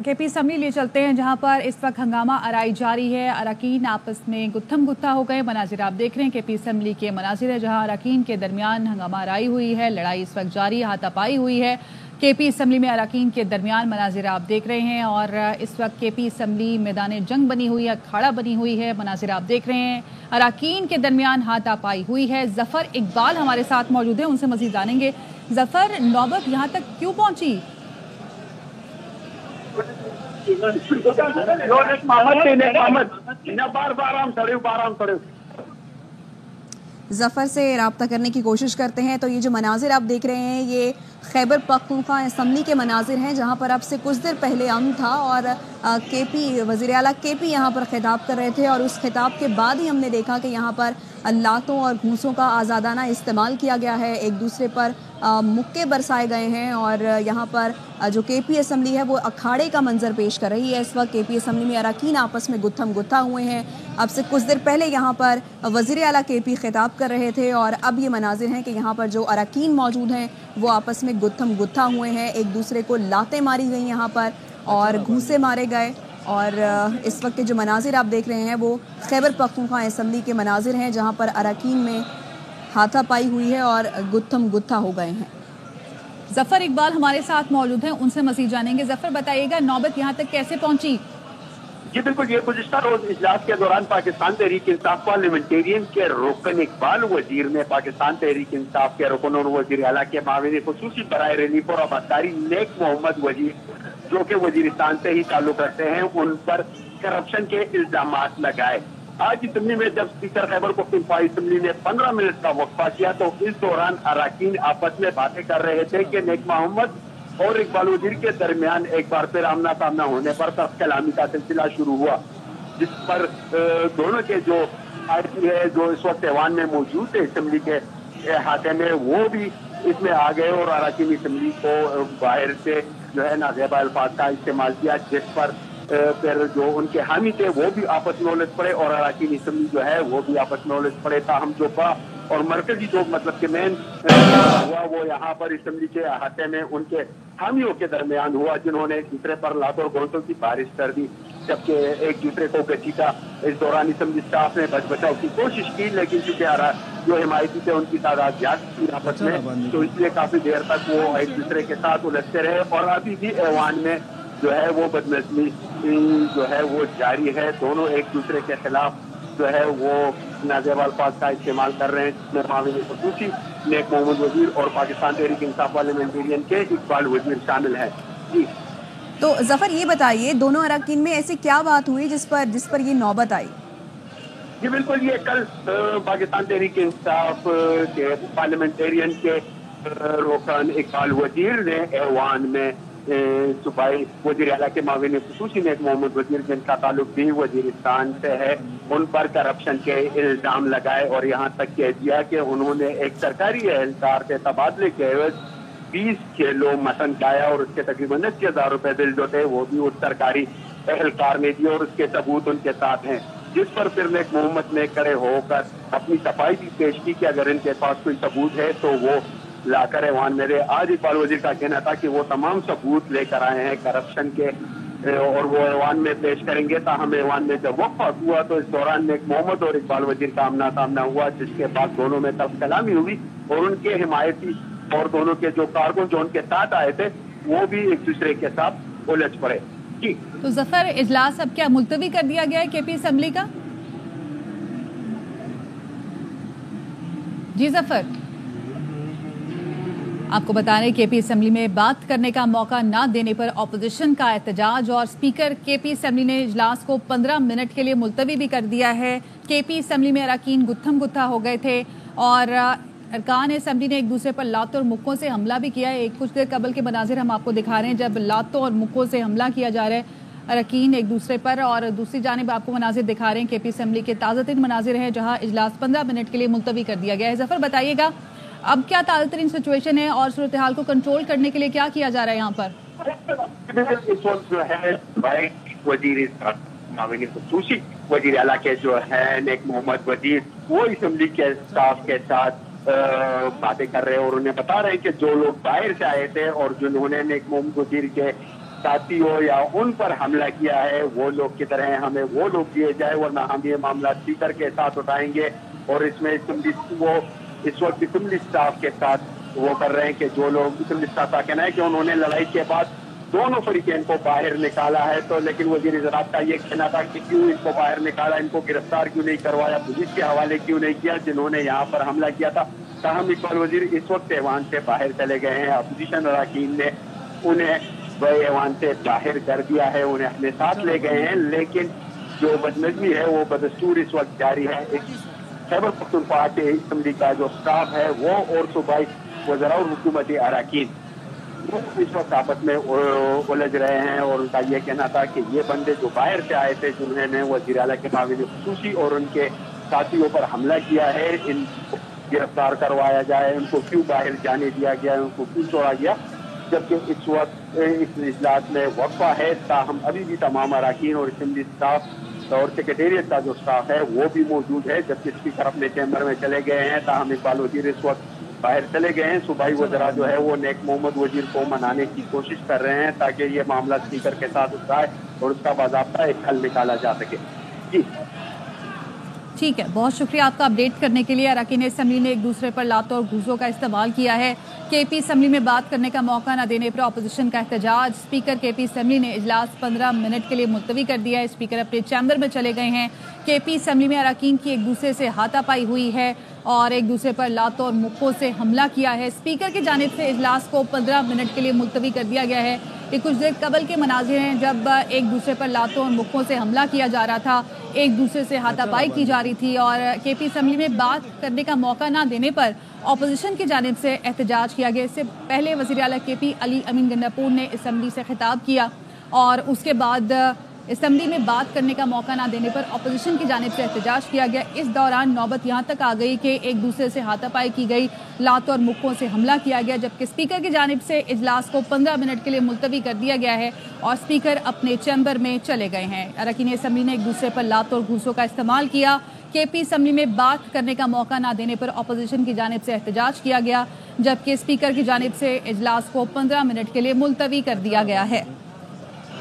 के P assembly लिए चलते हैं, जहां पर इस वक्त हंगामा आराई जारी है। अरकान आपस में गुत्थम गुत्था हो गए। मनाजिर आप देख रहे हैं के पी असम्बली के मनाजिर है, जहां अरकान के दरमियान हंगामा आराई हुई है, लड़ाई इस वक्त जारी, हाथापाई हुई है। के पी असम्बली में अरकान के दरमियान मनाजिर आप देख रहे हैं और इस वक्त के पी असम्बली मैदान जंग बनी हुई है, अखाड़ा बनी हुई है। मनाजिर आप देख रहे हैं, अरकान के दरमियान हाथापाई हुई है। जफर इकबाल हमारे साथ मौजूद है, उनसे मजीद जानेंगे। जफर, नौबत यहाँ तक क्यों पहुंची? जफर से रब्ता करने की कोशिश करते हैं। तो ये जो मनाजिर आप देख रहे हैं, ये खैबर पख्तूनख्वा असम्बली के मनाजिर हैं, जहाँ पर अब से कुछ देर पहले अमन था और के पी वज़ीर आला के पी यहाँ पर खिताब कर रहे थे और उस खिताब के बाद ही हमने देखा कि यहाँ पर लातों और घूंसों का आज़ादाना इस्तेमाल किया गया है, एक दूसरे पर मुक्के बरसाए गए हैं और यहाँ पर जो के पी असम्बली है वो अखाड़े का मंजर पेश कर रही है। इस वक्त के पी असम्बली में अरकान आपस में गुत्थम गुत्था हुए हैं। अब से कुछ देर पहले यहाँ पर वज़ीर आला के पी खिताब कर रहे थे और अब ये मनाजिर हैं कि यहाँ पर जो अरकान मौजूद हैं वो आपस में गुत्थम गुत्था हुए हैं, एक दूसरे को लातें मारी गई यहाँ पर और घूंसे मारे गए। और इस वक्त के जो मनाजिर आप देख रहे हैं वो खैबर पख्तूनख्वा असम्बली के मनाजिर हैं, जहाँ पर अरकान में हाथापाई हुई है और गुत्थम गुत्था हो गए हैं। जफर इकबाल हमारे साथ मौजूद हैं, उनसे मज़ीद जानेंगे। जफर, बताइएगा नौबत यहाँ तक कैसे पहुंची? जी बिल्कुल, ये गुज़िश्ता रोज इजलास के दौरान पाकिस्तान तहरीक इंसाफ पार्लियामेंटेरियन के रुकन इकबाल वजीर ने पाकिस्तान तहरीक इंसाफ के रुकन और वज़ीर आला के माविन खुसूसी बराए रिलीफ और आबादकारी नेक मोहम्मद वजीर, जो कि वजीरिस्तान से ही ताल्लुक रखते हैं, उन पर करप्शन के इल्जामात लगाए। आज असम्बली में जब स्पीकर खैबर पख्तूनख्वा असम्बली ने 15 मिनट का वक्फा किया तो इस दौरान अरकान आपस में बातें कर रहे थे कि नेक मोहम्मद और इकबाल वजीर के दरमियान एक बार फिर आमना सामना होने पर तर्क कलामी का सिलसिला शुरू हुआ, जिस पर दोनों के जो पार्टी है जो इस वक्त ऐवान में मौजूद है असम्बली के अहाते में, वो भी इसमें आ गए और अरकान असम्बली को बाहर से जो है नाज़ेबा अल्फाज का इस्तेमाल किया, जिस पर फिर जो उनके हामी थे वो भी आपस में उलझ पड़े और अरकान असम्बली जो है वो भी आपस में उलझ पड़े। ताहम जो और मरकजी जो मतलब के मेन हुआ वो यहाँ पर असम्बली के अहाते में उनके हामियों के दरमियान हुआ, जिन्होंने एक दूसरे पर लातों और घोंसों की बारिश कर दी, जबकि एक दूसरे को घसीटा। इस दौरान असम्बली स्टाफ ने बच बचाव की कोशिश की, लेकिन चूंकि जो हिमायती थे उनकी तादाद ज्यादा थी आपस में, तो इसलिए काफी देर तक वो एक दूसरे के साथ उलझते रहे और अभी भी ऐवान में जो है वो बदनज़मी जो है वो जारी है। दोनों एक दूसरे के खिलाफ जो है वो नाज़ेबा अल्फाज का इस्तेमाल कर रहे हैं, जिसमें माविन खुसूसी नेक मोहम्मद वजीर और पाकिस्तान तहरीक इंसाफ पार्लियामेंटेरियन के इकबाल वजीर शामिल हैं। जी तो जफर, ये बताइए दोनों अरकान में ऐसी क्या बात हुई जिस पर ये नौबत आई? जी बिल्कुल, ये कल पाकिस्तान तहरीक इंसाफ के पार्लियामेंटेरियन के रुकन इकबाल वजीर ने ऐवान में सूबाई वज़ीर आला के माविन खुसूसी नेक मोहम्मद वजीर, जिनका ताल्लुक भी वजीरिस्तान से है, उन पर करप्शन के इल्जाम लगाए और यहाँ तक कह दिया कि उन्होंने एक सरकारी एहलकार के तबादले के एवज 20 किलो मटन खाया और उसके तकरीबन 80,000 रुपए बिल जो थे वो भी उस सरकारी एहलकार ने दिए और उसके सबूत उनके साथ हैं, जिस पर फिर नेक मोहम्मद ने खड़े होकर अपनी सफाई भी पेश की कि अगर इनके पास कोई सबूत है तो वो लाकर ऐवान में दे। आज इकबाल वजीर का कहना था कि वो तमाम सबूत लेकर आए हैं करप्शन के और वो ऐवान में पेश करेंगे। ताहम ऐवान में जब वक्फा हुआ तो इस दौरान नेक मोहम्मद और इकबाल वजीर का आमना सामना हुआ, जिसके बाद दोनों में तर्क कलामी हुई और उनके हिमायती और दोनों के जो कारकुन जो उनके साथ आए थे वो भी एक दूसरे के साथ उलझ पड़े। जी तो जफर, इजलास अब क्या मुलतवी कर दिया गया है के पी असम्बली का? जी जफर, आपको बता रहे के पी असम्बली में बात करने का मौका ना देने पर अपोजिशन का एहतजाज और स्पीकर के पी असम्बली ने इजलास को 15 मिनट के लिए मुलतवी भी कर दिया है। के पी असम्बली में अरकान गुत्थम गुत्था हो गए थे और अरकान असम्बली ने एक दूसरे पर लातों और मुक्कों से हमला भी किया है। कुछ देर कबल के मनाजिर हम आपको दिखा रहे हैं जब लातों और मुक्कों से हमला किया जा रहा है अरकान एक दूसरे पर, और दूसरी जानिब आपको मनाजिर दिखा रहे हैं के पी असम्बली के ताज़ा तरीन मनाजिर हैं जहाँ इजलास 15 मिनट के लिए मुलतवी कर दिया गया है। जफर, बताइएगा अब क्या ताज़ा तरीन सिचुएशन है और सूरत हाल को कंट्रोल करने के लिए क्या किया जा रहा है यहाँ पर? इस वक्त जो है माविन खुसूसी वज़ीर आला के जो है नेक मोहम्मद वजीर, वो असम्बली के स्टाफ के साथ बातें कर रहे हैं और उन्हें बता रहे हैं कि जो लोग बाहर से आए थे और जिन्होंने नेक मोहम्मद वजीर के साथियों या उन पर हमला किया है वो लोग किधर हैं, हमें वो लोग दिए जाए, वरना हम ये मामला स्पीकर के साथ उठाएंगे। और इसमें वो इस वक्त असेंबली स्टाफ के साथ वो कर रहे हैं कि जो लोग असेंबली स्टाफ का कहना है कि उन्होंने लड़ाई के बाद दोनों फरीकैन को बाहर निकाला है, तो लेकिन वज़ीर ज़राअत का ये कहना था कि क्यों इनको बाहर निकाला, इनको गिरफ्तार क्यों नहीं करवाया, पुलिस के हवाले क्यों नहीं किया जिन्होंने यहाँ पर हमला किया था। ताहम इकबाल वज़ीर इस वक्त ऐवान से बाहर चले गए हैं। अपोजिशन अरकान ने उन्हें वह ऐवान से बाहर कर दिया है, उन्हें अपने साथ ले गए हैं, लेकिन जो बदनज़मी है वो बदस्तूर इस वक्त जारी है। खैबर पख्तूनख्वा के असेंबली का जो स्टाफ है वो और सूबाई वज़रा और हुकूमती अरकान वो इस वक्त आपस में उलझ रहे हैं। और उनका ये कहना था कि ये बंदे जो बाहर से आए थे जिन्होंने वज़ीर आला के माविन खुसूसी और उनके साथियों पर हमला किया है, इनको गिरफ्तार करवाया जाए, उनको क्यों बाहर जाने दिया गया, उनको क्यों छोड़ा गया, जबकि इस वक्त इस इजलास में वक्फा है। ताहम अभी भी तमाम अरकान और असेंबली स्टाफ और सेक्रेटेरिएट का जो स्टाफ है वो भी मौजूद है, जबकि स्पीकर अपने चैम्बर में चले गए हैं। ताहम इकबाल वज़ीर इस वक्त बाहर चले गए हैं। सूबाई वज़रा जो है वो नेक मोहम्मद वज़ीर को मनाने की कोशिश कर रहे हैं ताकि ये मामला स्पीकर के साथ उठाए और उसका बाज़ाब्ता एक हल निकाला जा सके। जी ठीक है, बहुत शुक्रिया आपका अपडेट करने के लिए। अरकान असेंबली ने एक दूसरे पर लातों और घूसों का इस्तेमाल किया है। केपी असेंबली में बात करने का मौका न देने पर अपोजिशन का एहतजाज। स्पीकर केपी असेंबली ने इजलास 15 मिनट के लिए मुलतवी कर दिया है। स्पीकर अपने चैम्बर में चले गए हैं। केपी असेंबली में अरकान की एक दूसरे से हाथापाई हुई है और एक दूसरे पर लातों और मुक्कों से हमला किया है। स्पीकर की जानिब से इजलास को 15 मिनट के लिए मुलतवी कर दिया गया है। ये कुछ देर कबल के मनाजिर हैं जब एक दूसरे पर लातों और मुक्कों से हमला किया जा रहा था, एक दूसरे से हाथापाई की जा रही थी और केपी असेंबली में बात करने का मौका ना देने पर अपोजिशन की जानिब से एहतजाज किया गया। इससे पहले वज़ीर आला केपी अली अमीन गंडापुर ने असेंबली से खिताब किया और उसके बाद असेंबली में बात करने का मौका ना देने पर अपोजिशन की जानिब से एहतजाज किया गया। इस दौरान नौबत यहाँ तक आ गई कि एक दूसरे से हाथापाई की गई, लातों और मुक्कों से हमला किया गया, जबकि स्पीकर की जानिब से इजलास को 15 मिनट के लिए मुलतवी कर दिया गया है और स्पीकर अपने चैम्बर में चले गए हैं। अरकान असेंबली ने एक दूसरे पर लातों और घूसों का इस्तेमाल किया। केपी असेंबली में बात करने का मौका ना देने पर अपोजिशन की जानिब से एहतजाज किया गया, जबकि स्पीकर की जानिब से इजलास को 15 मिनट के लिए मुलतवी कर दिया गया है।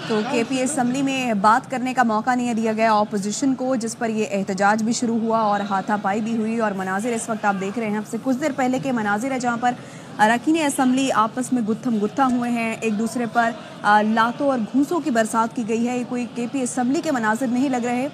तो केपी असेंबली में बात करने का मौका नहीं दिया गया अपोजिशन को, जिस पर ये एहतजाज भी शुरू हुआ और हाथापाई भी हुई। और मनाजिर इस वक्त आप देख रहे हैं, आपसे कुछ देर पहले के मनाजिर है जहाँ पर अरकान असेंबली आपस में गुत्थम गुत्था हुए हैं, एक दूसरे पर लातों और घूसों की बरसात की गई है। ये कोई केपी असेंबली के मनाजिर नहीं लग रहे,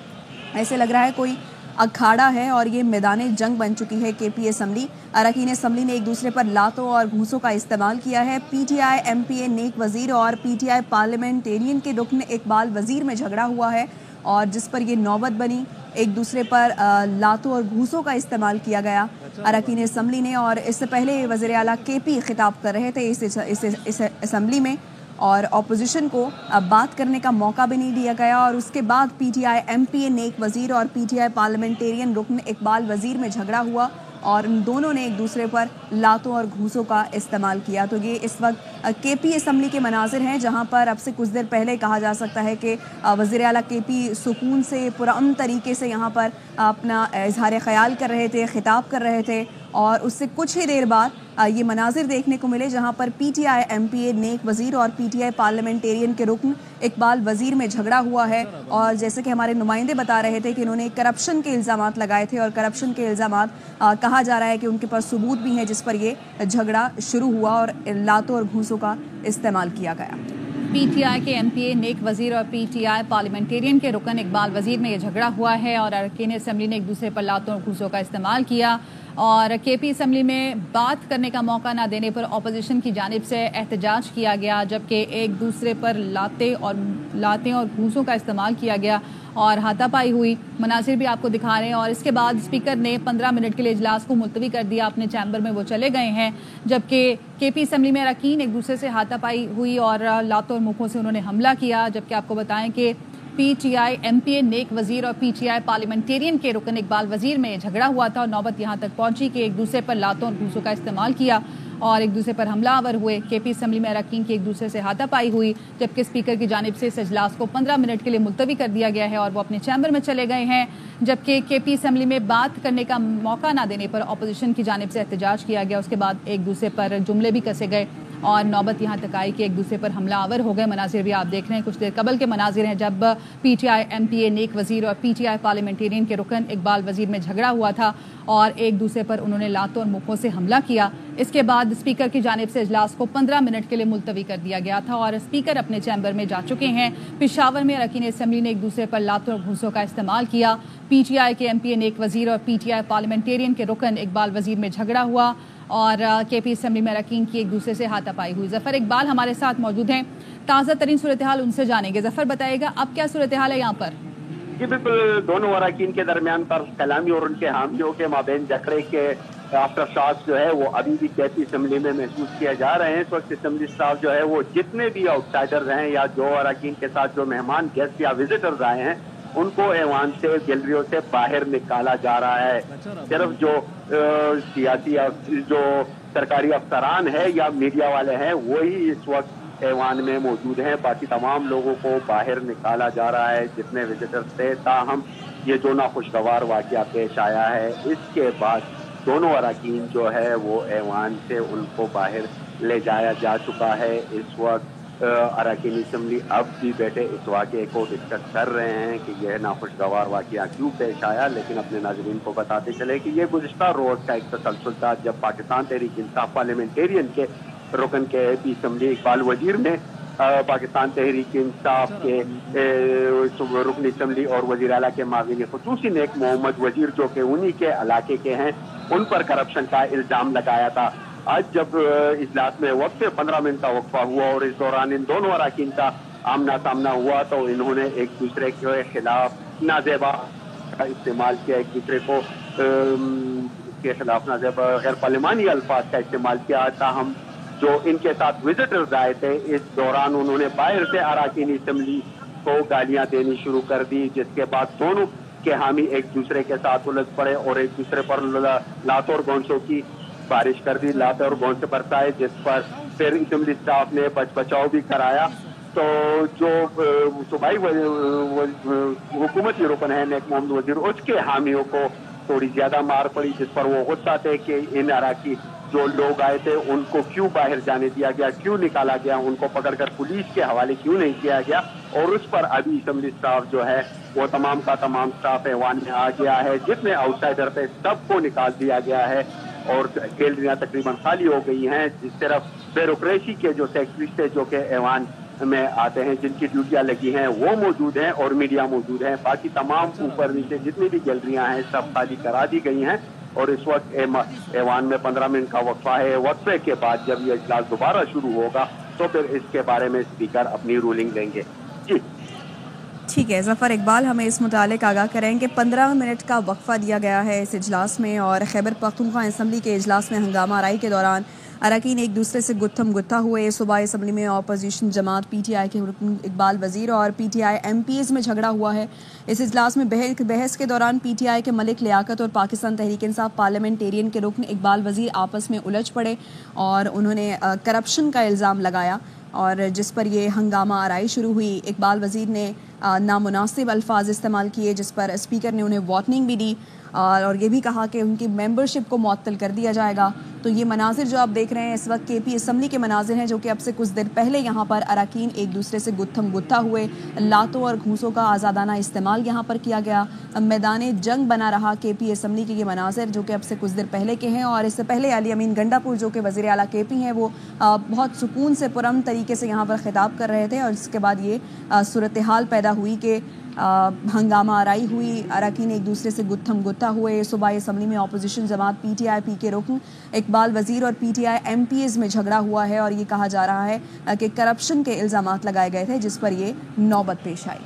ऐसे लग रहा है कोई अखाड़ा है और ये मैदान जंग बन चुकी है केपी असेंबली। अरकान असेंबली ने एक दूसरे पर लातों और घूसों का इस्तेमाल किया है। पीटीआई एमपीए नेक वज़ीर और पीटीआई पार्लियामेंटेरियन के रुकन इकबाल वज़ीर में झगड़ा हुआ है और जिस पर ये नौबत बनी, एक दूसरे पर लातों और घूसों का इस्तेमाल किया गया अरकान असेंबली ने। और इससे पहले वज़ीर आला केपी खिताब कर रहे थे इस असेंबली में और अपोजिशन को बात करने का मौका भी नहीं दिया गया। और उसके बाद पीटीआई एमपीए नेक वज़ीर और पीटीआई पार्लियामेंटेरियन रुकन इकबाल वज़ीर में झगड़ा हुआ और उन दोनों ने एक दूसरे पर लातों और घूसों का इस्तेमाल किया। तो ये इस वक्त केपी असेंबली के मनाजिर हैं जहां पर अब से कुछ देर पहले कहा जा सकता है कि वज़ीर आला केपी सुकून से पुरअमन तरीके से यहाँ पर अपना इजहार ख़याल कर रहे थे, खिताब कर रहे थे और उससे कुछ ही देर बाद ये मनाजिर देखने को मिले जहां पर पीटीआई एमपीए नेक वज़ीर और पीटीआई पार्लियामेंटेरियन के रुकन इकबाल वज़ीर में झगड़ा हुआ है। और जैसे कि हमारे नुमाइंदे बता रहे थे कि इन्होंने करप्शन के इल्ज़ामात लगाए थे और करप्शन के इल्ज़ामात कहा जा रहा है कि उनके पास सबूत भी हैं जिस पर ये झगड़ा शुरू हुआ और लातों और घूसों का इस्तेमाल किया गया। पीटीआई के एमपीए नेक वज़ीर और पीटीआई पार्लियामेंटेरियन के रुकन इकबाल वज़ीर में ये झगड़ा हुआ है और अरकान असेंबली ने एक दूसरे पर लातों और घूसों का इस्तेमाल किया और केपी असेंबली में बात करने का मौका ना देने पर अपोजिशन की जानिब से एहतजाज किया गया, जबकि एक दूसरे पर लातें और घूसों का इस्तेमाल किया गया और हाथापाई हुई। मनासिर भी आपको दिखा रहे हैं और इसके बाद स्पीकर ने 15 मिनट के लिए इजलास को मुलतवी कर दिया, अपने चैम्बर में वो चले गए हैं, जबकि केपी असेंबली में अरकान एक दूसरे से हाथापाई हुई और लातों और मुखों से उन्होंने हमला किया। जबकि आपको बताएं कि पीटीआई एमपीए नेक वज़ीर और पीटीआई पार्लियामेंटेरियन के रुकन इकबाल वज़ीर में झगड़ा हुआ था और नौबत यहां तक पहुंची कि एक दूसरे पर लातों और घूसों का इस्तेमाल किया और एक दूसरे पर हमलावर हुए। केपी असेंबली में अरकान की एक दूसरे से हाथापाई हुई, जबकि स्पीकर की जानिब से इस इजलास को 15 मिनट के लिए मुलतवी कर दिया गया है और वो अपने चैम्बर में चले गए हैं। जबकि केपी असेंबली में बात करने का मौका ना देने पर अपोजिशन की जानिब से एहतजाज किया गया। उसके बाद एक दूसरे पर जुमले भी कसे गए। اور نوبت یہاں تک آئی کہ ایک دوسرے پر حملہ آور ہو گئے. مناظر بھی آپ دیکھ رہے ہیں, کچھ دیر قبل کے مناظر ہیں جب پی ٹی آئی ایم پی اے نیک وزیر اور پی ٹی آئی پارلیمنٹیرین کے رکن اقبال وزیر میں جھگڑا ہوا تھا اور ایک دوسرے پر انہوں نے لاتوں اور مکوں سے حملہ کیا. اس کے بعد اسپیکر کی جانب سے اجلاس کو 15 منٹ کے لیے ملتوی کر دیا گیا تھا اور اسپیکر اپنے چیمبر میں جا چکے ہیں. پشاور میں اراکین اسمبلی نے ایک دوسرے پر لاتوں اور گھوسوں کا استعمال کیا. پی ٹی آئی کے ایم پی اے نیک وزیر اور پی ٹی آئی پارلیمنٹیرین کے رکن اقبال وزیر میں جھگڑا ہوا اور کے پی اسمبلی میں اراکین کی ایک دوسرے سے ہاتھا پائی ہوئی. ظفر اقبال ہمارے ساتھ موجود ہیں, تازہ ترین صورتحال ان سے جانیں گے. ظفر بتائیے گا اب کیا صورتحال ہے یہاں پر؟ جی بالکل, دونوں اراکین کے درمیان پر کلامی اور ان کے حامیوں کے مابین جھگڑے کے آفٹر شاٹس جو ہے وہ ابھی بھی کے پی اسمبلی میں محسوس کیا جا رہے ہیں. اس وقت اسمبلی اسٹاف جو ہے وہ جتنے بھی آؤٹ سائڈرز ہیں یا جو اراکین کے ساتھ جو مہمان گیسٹ یا وزٹرز آئے ہیں ان کو ایوان سے گیلریوں سے باہر نکالا جا رہا ہے. صرف جو سیاسی جو سرکاری افسران ہے یا میڈیا والے ہیں وہی اس وقت ایوان میں موجود ہیں. باقی تمام لوگوں کو باہر نکالا جا رہا ہے جتنے وزٹرز تھے. تاہم یہ جو ناخوشگوار واقعہ پیش آیا ہے اس کے بعد دونوں اراکین جو ہے وہ ایوان سے ان کو باہر لے جایا جا چکا ہے. اس وقت اراکین اسمبلی اب بھی بیٹھے اس واقعے کو ڈسکس کر رہے ہیں کہ یہ ناخوشگوار واقعہ کیوں پیش آیا, لیکن اپنے ناظرین کو بتاتے چلے کہ یہ گزشتہ روز کا ایک تسلسل تھا جب پاکستان تحریک انصاف پارلیمنٹیرین کے رکن کے پی اسمبلی اقبال وزیر نے پاکستان تحریک انصاف کے رکن اسمبلی اور وزیر اعلیٰ کے معاون خصوصی نیک محمد وزیر جو کہ انہی کے علاقے کے ہیں ان پر کرپشن کا الزام لگایا تھا. آج جب اجلاس میں وقت 15 منٹ کا وقفہ ہوا اور اس دوران ان دونوں اراکین کا آمنا سامنا ہوا تو انہوں نے ایک دوسرے کے خلاف نازیبا کا استعمال کیا, ایک دوسرے کو کے خلاف نازیبا غیر پارلیمانی الفاظ کا استعمال کیا. تاہم جو ان کے ساتھ وزٹرز آئے تھے اس دوران انہوں نے باہر سے اراکین اسمبلی کو گالیاں دینی شروع کر دی, جس کے بعد دونوں کے حامی ایک دوسرے کے ساتھ الجھ پڑے اور ایک دوسرے پر لاتوں اور گونسوں کی بارش کر دی, لاتیں اور گونسے برسائے, جس پر پھر اسمبلی اسٹاف نے بچاؤ بھی کرایا. تو جو صوبائی حکومتی رکن ہے نیک محمد وزیر اس کے حامیوں کو تھوڑی زیادہ مار پڑی, جس پر وہ غصہ تھے کہ ان اراکی جو لوگ آئے تھے ان کو کیوں باہر جانے دیا گیا, کیوں نکالا گیا, ان کو پکڑ کر پولیس کے حوالے کیوں نہیں کیا گیا. اور اس پر ابھی اسمبلی اسٹاف جو ہے وہ تمام کا تمام اسٹاف ایوان میں آ گیا ہے. جتنے آؤٹ سائڈر تھے سب کو نکال دیا گیا ہے اور گیلریاں تقریباً خالی ہو گئی ہیں. جس طرف بیوروکریسی کے جو سیکٹریز تھے جو کہ ایوان میں آتے ہیں جن کی ڈیوٹیاں لگی ہیں وہ موجود ہیں اور میڈیا موجود ہیں. باقی تمام اوپر نیچے جتنی بھی گیلریاں ہیں سب خالی کرا دی گئی ہیں اور اس وقت ایوان میں 15 منٹ کا وقفہ ہے. وقفے کے بعد جب یہ اجلاس دوبارہ شروع ہوگا تو پھر اس کے بارے میں اسپیکر اپنی رولنگ دیں گے. جی ٹھیک ہے, ظفر اقبال ہمیں اس متعلق آگاہ کریں کہ 15 منٹ کا وقفہ دیا گیا ہے اس اجلاس میں اور خیبر پختونخوا اسمبلی کے اجلاس میں ہنگامہ آرائی کے دوران اراکین ایک دوسرے سے گتھم گتھا ہوئے. صوبائی اسمبلی میں اپوزیشن جماعت پی ٹی آئی کے رکن اقبال وزیر اور P T I M P As میں جھگڑا ہوا ہے. اس اجلاس میں بحث کے دوران پی ٹی آئی کے ملک لیاقت اور پاکستان تحریک انصاف پارلیمنٹیرین کے رکن اقبال وزیر آپس میں الجھ پڑے اور انہوں نے کرپشن کا الزام لگایا اور جس پر یہ ہنگامہ آرائی شروع ہوئی. اقبال وزیر نے نامناسب الفاظ استعمال کیے جس پر اسپیکر نے انہیں وارننگ بھی دی اور یہ بھی کہا کہ ان کی ممبرشپ کو معطل کر دیا جائے گا. تو یہ مناظر جو آپ دیکھ رہے ہیں اس وقت کے پی اسمبلی کے مناظر ہیں جو کہ اب سے کچھ دیر پہلے یہاں پر اراکین ایک دوسرے سے گتھم گتھا ہوئے. لاتوں اور گھوسوں کا آزادانہ استعمال یہاں پر کیا گیا. میدان جنگ بنا رہا کے پی اسمبلی کے یہ مناظر جو کہ اب سے کچھ دیر پہلے کے ہیں. اور اس سے پہلے علی امین گنڈا پور جو کہ وزیر اعلیٰ کے پی ہیں وہ بہت سکون سے پرامن طریقے سے یہاں پر خطاب کر رہے تھے اور اس کے بعد یہ صورتحال پیدا ہوئی کہ ہنگامہ آرائی ہوئی. اراکین ایک دوسرے سے گتھم گتھا ہوئے. صوبائی اسمبلی میں اپوزیشن جماعت پی ٹی آئی پی کے رکن اقبال وزیر اور P T I M P As میں جھگڑا ہوا ہے اور یہ کہا جا رہا ہے کہ کرپشن کے الزامات لگائے گئے تھے جس پر یہ نوبت پیش آئی.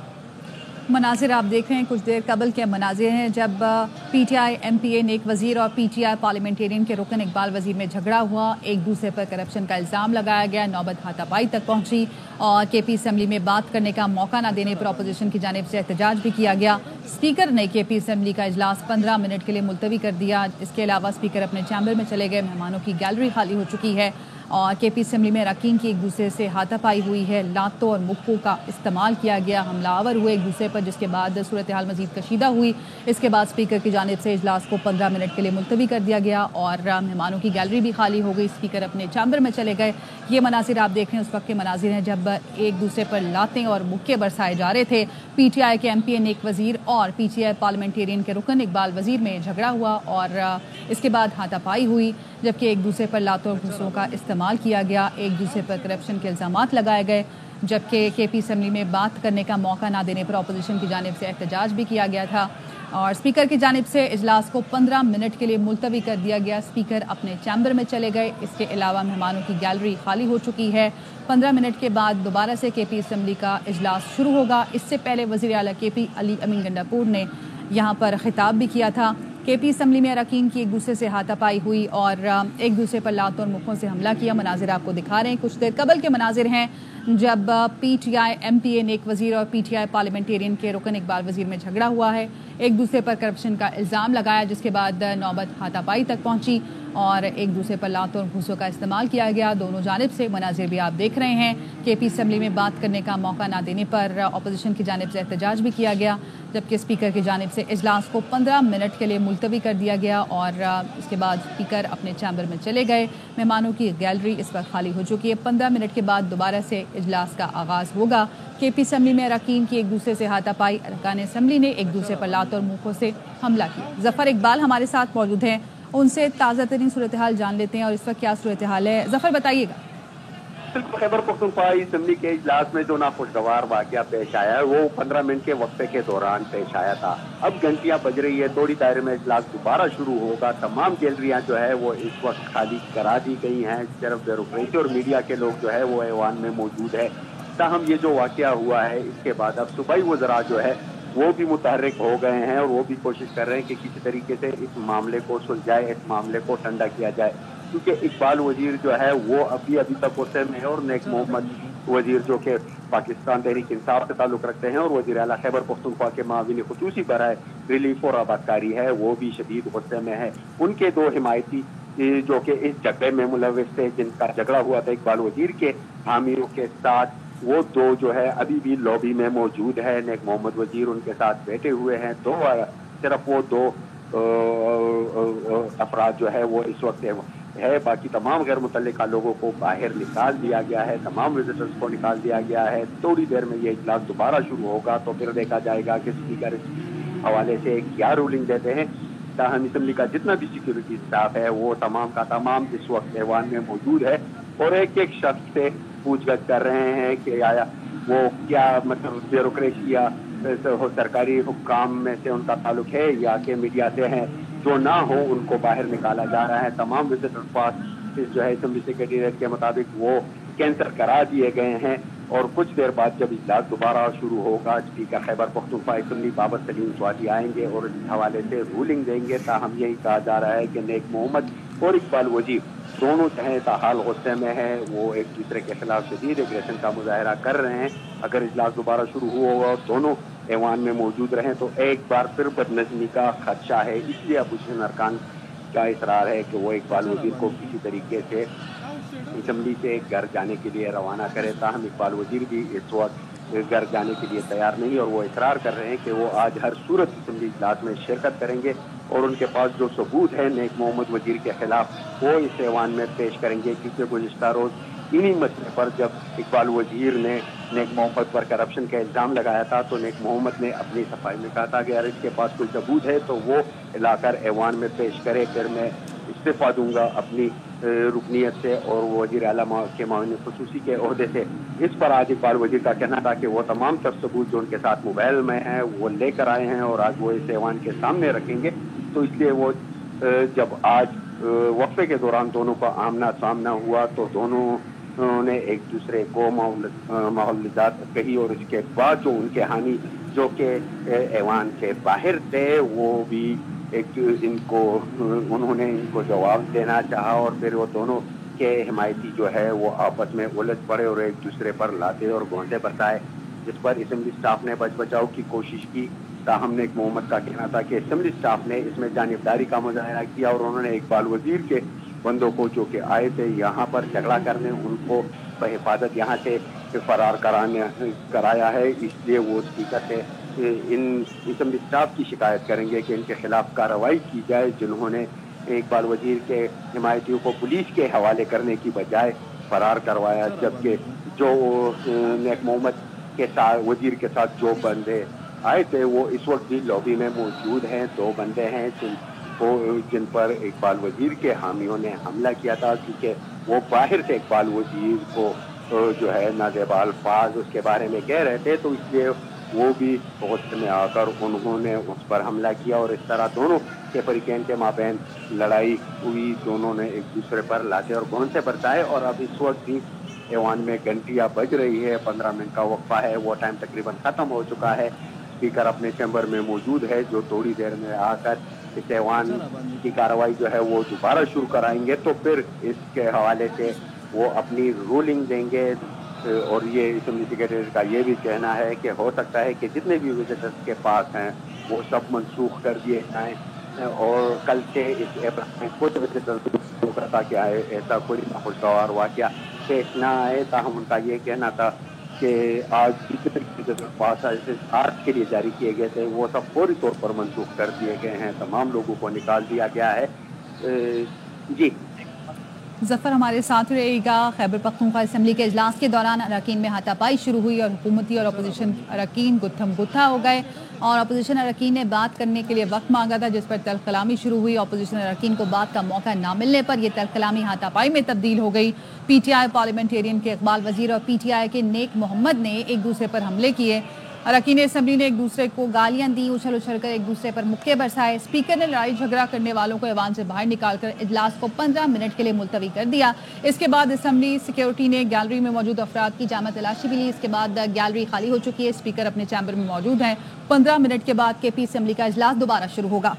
مناظر آپ دیکھ رہے ہیں کچھ دیر قبل کے مناظر ہیں جب پی ٹی آئی ایم پی اے نیک وزیر اور پی ٹی آئی پارلیمنٹیرین کے رکن اقبال وزیر میں جھگڑا ہوا. ایک دوسرے پر کرپشن کا الزام لگایا گیا. نوبت ہاتھا پائی تک پہنچی اور کے پی اسمبلی میں بات کرنے کا موقع نہ دینے پر اپوزیشن کی جانب سے احتجاج بھی کیا گیا. اسپیکر نے کے پی اسمبلی کا اجلاس 15 منٹ کے لیے ملتوی کر دیا. اس کے علاوہ اسپیکر اپنے چیمبر میں چلے گئے. مہمانوں کی گیلری خالی ہو چکی ہے. और केपी असम्बली में अरकान की एक दूसरे से हाथापाई हुई है, लातों और मुक्कों का इस्तेमाल किया गया, हमलावर हुए एक दूसरे पर, जिसके बाद सूरत हाल मजीद कशीदा हुई। इसके बाद स्पीकर की जानिब से इजलास को 15 मिनट के लिए मुलतवी कर दिया गया और मेहमानों की गैलरी भी खाली हो गई। स्पीकर अपने चैम्बर में चले गए। ये मनाजिर आप देख रहे हैं उस वक्त के मनाजिर हैं जब एक दूसरे पर लातें और मुक्के बरसाए जा रहे थे। पीटीआई के एमपी नेक वजीर और पीटीआई पार्लियामेंटेरियन के रुकन इकबाल वजीर में झगड़ा हुआ और इसके बाद हाथापाई हुई, जबकि एक दूसरे पर लातों और घूसों का इस्तेमाल किया गया, एक दूसरे पर करप्शन के इल्ज़ामात लगाए गए, जबकि केपी असम्बली में बात करने का मौका ना देने पर अपोजिशन की जानिब से एहतजाज भी किया गया था और स्पीकर की जानिब से इजलास को 15 मिनट के लिए मुलतवी कर दिया गया। स्पीकर अपने चैम्बर में चले गए। इसके अलावा मेहमानों की गैलरी खाली हो चुकी है। 15 मिनट के बाद दोबारा से केपी असम्बली का इजलास शुरू होगा। इससे पहले वज़ीर आला केपी अली अमीन गंडापुर ने यहाँ पर खिताब भी किया था। केपी असम्बली में अरकान की एक दूसरे से हाथापाई हुई और एक दूसरे पर लातों और मुक्कों से हमला किया। मनाजिर आपको दिखा रहे हैं, कुछ देर कबल के मनाजिर हैं जब पीटीआई एमपीए नेक वजीर और पीटीआई पार्लियामेंटेरियन के रुकन इकबाल वजीर में झगड़ा हुआ है। एक दूसरे पर करप्शन का इल्ज़ाम लगाया, जिसके बाद नौबत हाथापाई तक पहुंची और एक दूसरे पर लातों और घूसों का इस्तेमाल किया गया। दोनों जानिब से मनाजिर भी आप देख रहे हैं। केपी असम्बली में बात करने का मौका ना देने पर अपोजिशन की जानिब से एहतजाज भी किया गया, जबकि स्पीकर की जानिब से इजलास को 15 मिनट के लिए मुलतवी कर दिया गया और इसके बाद स्पीकर अपने चैम्बर में चले गए। मेहमानों की गैलरी इस वक्त खाली हो चुकी है। 15 मिनट के बाद दोबारा से इजलास का आगाज़ होगा। केपी असम्बली में अरकान की एक दूसरे से हाथापाई, अरकान असम्बली ने एक दूसरे पर लातों और मुक्कों से हमला किया। जफर इकबाल हमारे साथ मौजूद हैं, उनसे ताज़ा तरीन सूरत हाल जान लेते हैं और इस वक्त क्या सूरत हाल है। जफर बताइएगा। खैबर पख्तूनख्वा असम्बली के इजलास में जो नाखुशगवार वाक़या पेश आया है वो 15 मिनट के वक्फे के दौरान पेश आया था। अब घंटियां बज रही है, थोड़ी दायरे में इजलास दोबारा शुरू होगा। तमाम गैलरियां जो है वो इस वक्त खाली करा दी गई हैं। सिर्फ ब्यूरोक्रेसी और मीडिया के लोग जो है वो ऐवान में मौजूद है। ताहम ये जो वाक़या हुआ है इसके बाद अब सूबाई वज़रा जो है वो भी मुतहर्रिक हो गए हैं और वो भी कोशिश कर रहे हैं कि किसी तरीके से इस मामले को सुलझाए, इस मामले को ठंडा किया जाए, क्योंकि इकबाल वजीर जो है वो अभी तक गुस्से में है और नेक मोहम्मद वजीर जो कि पाकिस्तान तहरीक इंसाफ से ताल्लुक़ रखते हैं और वज़ीर आला खैबर पख्तूनख्वा के माविन खुसूसी बराए रिलीफ और आबादकारी है, वो भी शदीद गुस्से में है। उनके दो हिमायती जो कि इस झगड़े में मुलविस थे, जिनका झगड़ा हुआ था इकबाल वजीर के हामियों के साथ, वो दो जो है अभी भी लॉबी में मौजूद है। नेक मोहम्मद वजीर उनके साथ बैठे हुए हैं। सिर्फ वो दो अफराद जो है वो इस वक्त है। बाकी तमाम गैर मुतल्लिका लोगों को बाहर निकाल दिया गया है, तमाम विजिटर्स को निकाल दिया गया है। थोड़ी देर में ये इजलास दोबारा शुरू होगा तो फिर देखा जाएगा कि स्पीकर इस हवाले से क्या रूलिंग देते हैं। ताहम असम्बली का जितना भी सिक्योरिटी स्टाफ है वो तमाम का तमाम इस वक्त ऐवान में मौजूद है और एक एक शख्स से पूछगछ कर रहे हैं कि आया वो क्या मतलब ब्यूरोक्रेसी या सरकारी हुक्काम में से उनका ताल्लुक है या कि मीडिया से है। जो ना हो उनको बाहर निकाला जा रहा है। तमाम विजिटर पास जो है असम्बली सेक्रेटेरिएट के मुताबिक वो कैंसिल करा दिए गए हैं और कुछ देर बाद जब इजलास दोबारा शुरू होगा स्पीकर खैबर पख्तूनख्वा असम्बली बाबत सलीम स्वादी आएंगे और इस हवाले से रूलिंग देंगे। ताहम यही कहा जा रहा है कि नेक मोहम्मद और इकबाल वजीर दोनों चाहे ताहाल गुस्से में है, वो एक दूसरे के खिलाफ शदीद एग्रेशन का मुजाहरा कर रहे हैं। अगर इजलास दोबारा शुरू हुआ और दोनों ऐवान में मौजूद रहें तो एक बार फिर बदनज़मी का खदशा है। इसलिए अपोजिशन अरकान का इसरार है कि वो इकबाल वजीर को किसी तरीके से असम्बली से घर जाने के लिए रवाना करे। ताहम इकबाल वजीर भी इस वक्त घर जाने के लिए तैयार नहीं और वो इसरार कर रहे हैं कि वो आज हर सूरत असम्बली इजलास में शिरकत करेंगे और उनके पास जो सबूत है नेक मोहम्मद वजीर के खिलाफ वो इस ऐवान में पेश करेंगे। क्योंकि गुज़िश्ता रोज़ इन्हीं मसले पर जब इकबाल वजीर ने नेक मोहम्मद पर करप्शन का इल्ज़ाम लगाया था तो नेक मोहम्मद ने अपनी सफाई में कहा था कि अगर इसके पास कोई सबूत है तो वो लाकर ऐवान में पेश करे, फिर मैं इस्तीफ़ा दूंगा अपनी रुकनीत से और वज़ीर आला के माविन खुसूसी के ओहदे से। इस पर आज इकबाल वजीर का कहना था कि वो तमाम तर सबूत जो उनके साथ मोबाइल में हैं वो लेकर आए हैं और आज वो इस ऐवान के सामने रखेंगे। तो इसलिए वो जब आज वक्फे के दौरान दोनों का आमना सामना हुआ तो दोनों ने एक दूसरे को माहौलियात कही और इसके बाद जो उनके हामी जो कि ऐवान से बाहर थे वो भी उन्होंने इनको जवाब देना चाहा और फिर वो दोनों के हिमायती जो है वो आपस में उलझ पड़े और एक दूसरे पर लाते और गोंदे बरसाए, जिस पर असम्बली स्टाफ ने बच बचाव की कोशिश की। ताहम नेक मोहम्मद का कहना था कि असम्बली स्टाफ ने इसमें जानिबदारी का मुजाहरा किया और उन्होंने इकबाल वजीर के बंदों को जो कि आए थे यहाँ पर झगड़ा करने, उनको बहिफाजत यहाँ से फरार कराया है। इसलिए वो स्पीकर से इन असम्बली स्टाफ की शिकायत करेंगे कि इनके खिलाफ कार्रवाई की जाए, जिन्होंने इकबाल वजीर के हिमायतियों को पुलिस के हवाले करने की बजाय फरार करवाया, जबकि जो नेक मोहम्मद के साथ वजीर के साथ जो बंदे आए थे वो इस वक्त भी लॉबी में मौजूद हैं। 2 बंदे हैं जिन पर इकबाल वजीर के हामियों ने हमला किया था, क्योंकि वो बाहर से इकबाल वजीर को जो है नाजेबा अल्फाज उसके बारे में कह रहे थे, तो इसलिए वो भी गुस्से में आकर उन्होंने उस पर हमला किया और इस तरह दोनों के फरीकैन के माबैन लड़ाई हुई। दोनों ने एक दूसरे पर लाते और गोंद से बरसाए और अब इस वक्त भी ऐवान में घंटियां बज रही है। 15 मिनट का वक्फा है, वो टाइम तकरीबन ख़त्म हो चुका है। स्पीकर अपने चैम्बर में मौजूद है, जो थोड़ी देर में आकर इस ऐवान की कार्रवाई जो है वो दोबारा शुरू कराएंगे, तो फिर इसके हवाले से वो अपनी रूलिंग देंगे। और ये असम्बली सेक्रेटरी का ये भी कहना है कि हो सकता है कि जितने भी विजिटर्स के पास हैं वो सब मनसूख कर दिए जाएँ और कल से इस एयरपोर्ट में कुछ विजिटर्स करता कि आए ऐसा कोई खुशगवार वाक़या पेश ना आए। ताहम उनका ये कहना था कि आज जितने पास आज के लिए जारी किए गए थे वो सब फौरी तौर पर मनसूख कर दिए गए हैं, तमाम लोगों को निकाल दिया गया है। जी जफ़र हमारे साथ रहेगा। खैबर पख्तूनख्वा असम्बली के इजलास के दौरान अरकान में हाथापाई शुरू हुई और हुकूमती और अपोजिशन अरकान गुत्थम गुत्था हो गए और अपोजिशन अरकान ने बात करने के लिए वक्त मांगा था, जिस पर तल्ख कलामी शुरू हुई। अपोजिशन अरकान को बात का मौका ना मिलने पर यह तल्ख कलामी हाथापाई में तब्दील हो गई। PTI पार्लियामेंटेरियन के इकबाल वजीर और PTI के नेक मोहम्मद ने एक दूसरे पर हमले किए। अरकान असम्बली ने एक दूसरे को गालियां दी, उछल उछल कर एक दूसरे पर मुक्के बरसाए। स्पीकर ने लड़ाई झगड़ा करने वालों को ऐवान से बाहर निकालकर इजलास को 15 मिनट के लिए मुलतवी कर दिया। इसके बाद असम्बली सिक्योरिटी ने गैलरी में मौजूद अफराद की जामा तलाशी भी ली। इसके बाद गैलरी खाली हो चुकी है, स्पीकर अपने चैम्बर में मौजूद हैं। 15 मिनट के बाद KP असम्बली का इजलास दोबारा शुरू होगा।